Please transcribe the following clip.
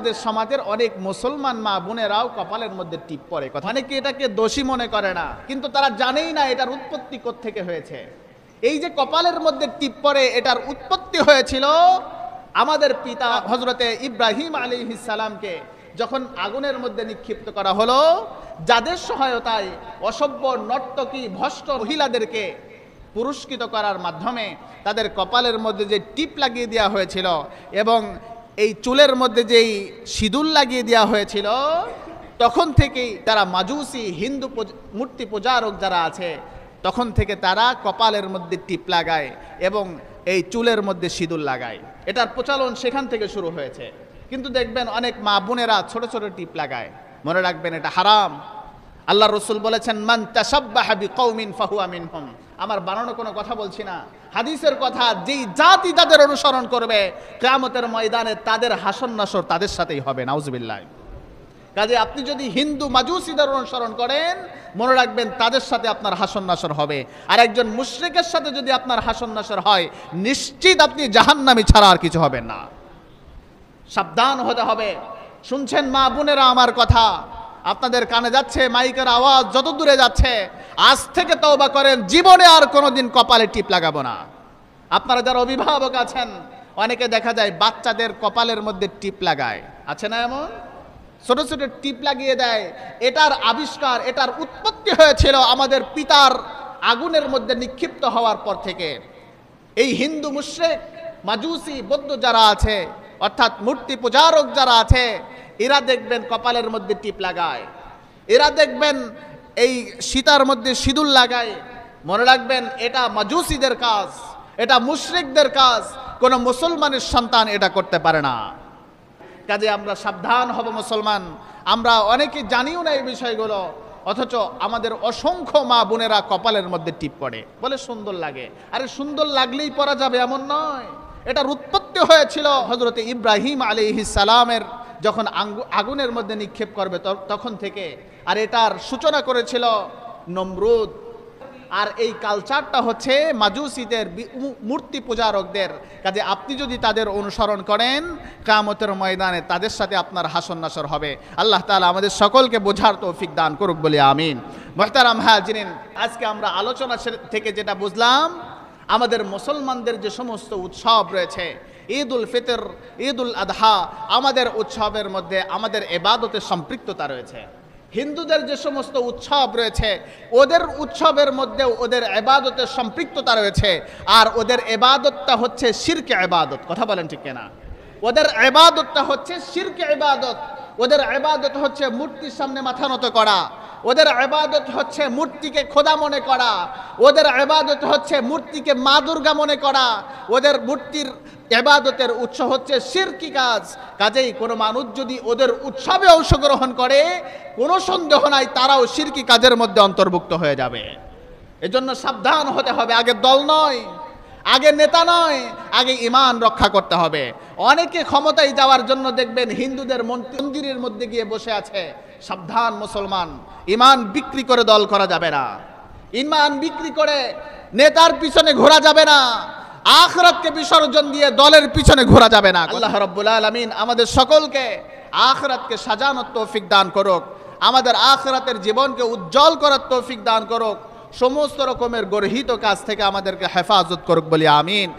আমাদের সমাজের অনেক মুসলমান মা বোনেরাও কপালের মধ্যে টিপ পরে, অনেকে এটাকে দোষী মনে করে না, কিন্তু তারা জানেই না এটার উৎপত্তি কোত্থেকে হয়েছে। এই যে কপালের মধ্যে টিপ পরে, এটার উৎপত্তি হয়েছিল আমাদের পিতা হযরতে ইব্রাহিম আলাইহিস সালামকে যখন আগুনের মধ্যে নিক্ষিপ্ত করা হলো, যাদের সহায়তায় অসভ্য নর্তকী ভ্রষ্ট মহিলাদেরকে পুরস্কৃত করার মাধ্যমে তাদের কপালের মধ্যে যে টিপ লাগিয়ে দেওয়া হয়েছিল এবং এই চুলের মধ্যে যেই সিঁদুর লাগিয়ে দেওয়া হয়েছিল, তখন থেকেই যারা মাজুসি হিন্দু মূর্তি পূজারক যারা আছে, তখন থেকে তারা কপালের মধ্যে টিপ লাগায় এবং এই চুলের মধ্যে সিঁদুর লাগায়। এটার প্রচলন সেখান থেকে শুরু হয়েছে। কিন্তু দেখবেন অনেক মা বোনেরা ছোট ছোট টিপ লাগায়। মনে রাখবেন এটা হারাম। আল্লাহ রসুল বলেছেন, মান তাশাব্বাহা বিকওমিন ফাহুয়া মিনহুম। আমার বানানো কোনো কথা বলছি না, হাদিসের কথা। যেই জাতি তাদের অনুসরণ করবে, কিয়ামতের ময়দানে তাদের হাসর নাসর তাদের সাথেই হবে। নাউজুবিল্লাহ। কাজে আপনি যদি হিন্দু মাজুসিদের অনুসরণ করেন, মনে রাখবেন তাদের সাথে আপনার হাসর নাসর হবে। আর একজন মুশরিকের সাথে যদি আপনার হাসর নাসর হয়, নিশ্চিত আপনি জাহান্নামী ছাড়া আর কিছু হবেন না। সাবধান হতে হবে। শুনছেন মা বোনেরা আমার কথা, আপনাদের কানে যাচ্ছে, মাইকের আওয়াজ যত দূরে যাচ্ছে, আজ থেকে তওবা করেন, জীবনে আর কোনোদিন কপালে টিপ লাগাবো না। আপনারা যারা অভিভাবক আছেন, অনেকে দেখা যায় বাচ্চাদের কপালের মধ্যে টিপ লাগায়, আছে না এমন? ছোট ছোট টিপ লাগিয়ে দেয়। এটার আবিষ্কার, এটার উৎপত্তি হয়েছিল আমাদের পিতার আগুনের মধ্যে নিক্ষিপ্ত হওয়ার পর থেকে। এই হিন্দু মুশরিক মাজুসি বৌদ্ধ যারা আছে, অর্থাৎ মূর্তি পূজারক যারা আছে, এরা দেখবেন কপালের মধ্যে টিপ লাগায়, এরা দেখবেন এই সীতার মধ্যে সিঁদুর লাগায়। মনে রাখবেন এটা মাজুসিদের কাজ, এটা মুশরিকদের কাজ। কোনো মুসলমানের সন্তান এটা করতে পারে না। কাজে আমরা সাবধান হব মুসলমান। আমরা অনেকে জানিও না এই বিষয়গুলো, অথচ আমাদের অসংখ্য মা বোনেরা কপালের মধ্যে টিপ পড়ে, বলে সুন্দর লাগে। আরে সুন্দর লাগলেই পরা যাবে এমন নয়। এটার উৎপত্তি হয়েছিল হযরতে ইব্রাহিম আলাইহিস সালামের যখন আগুনের মধ্যে নিক্ষেপ করবে তখন থেকে। আর এটার সূচনা করেছিল নমরুদ। আর এই কালচারটা হচ্ছে মাজুসিদের, মূর্তি পূজারকদের। কাজে আপনি যদি তাদের অনুসরণ করেন, কিয়ামতের ময়দানে তাদের সাথে আপনার হাসর নাসর হবে। আল্লাহ তাআলা আমাদের সকলকে বোঝার তৌফিক দান করুক বলে আমিন। মুহতারাম হাজিরিন, আজকে আমরা আলোচনা থেকে যেটা বুঝলাম, আমাদের মুসলমানদের যে সমস্ত উৎসব রয়েছে, ঈদ উল ফিতর, ঈদ উল আদহা, আমাদের উৎসবের মধ্যে আমাদের ইবাদতের সম্পৃক্ততা রয়েছে। হিন্দুদের যে সমস্ত উৎসব রয়েছে, ওদের উৎসবের মধ্যে ওদের ইবাদতের সম্পৃক্ততা রয়েছে। আর ওদের ইবাদতটা হচ্ছে শিরকে ইবাদত। কথা বলেন ঠিক কিনা? ওদের ইবাদতটা হচ্ছে শিরকে ইবাদত। ওদের ইবাদত হচ্ছে মূর্তির সামনে মাথা নত করা, ওদের ইবাদত হচ্ছে মূর্তিকে খোদা মনে করা, ওদের ইবাদত হচ্ছে মূর্তিকে মা দুর্গা মনে করা, ওদের মূর্তির ইবাদতের উৎস হচ্ছে শিরকি কাজ। কাজেই কোনো মানুষ যদি ওদের উৎসবে অংশগ্রহণ করে, কোনো সন্দেহ নাই তারাও শিরকি কাজের মধ্যে অন্তর্ভুক্ত হয়ে যাবে। এজন্য সাবধান হতে হবে। আগে দল নয়, আগে নেতা নয়, আগে ঈমান রক্ষা করতে হবে। অনেকে ক্ষমতায় যাওয়ার জন্য দেখবেন হিন্দুদের মন্দিরের মধ্যে গিয়ে বসে আছে। সাবধান মুসলমান, ঈমান বিক্রি করে দল করা যাবে না, ঈমান বিক্রি করে নেতার পিছনে ঘোরা যাবে না, আখিরাতকে বিসর্জন দিয়ে দলের পিছনে ঘোরা যাবে না। আল্লাহ রাব্বুল আলামিন আমাদের সকলকে আখিরাতকে সাজানোর তৌফিক দান করুক, আমাদের আখিরাতের জীবনকে উজ্জ্বল করার তৌফিক দান করুক, সমস্ত রকমের গর্হিত কাজ থেকে আমাদেরকে হেফাজত করুক বলি আমিন।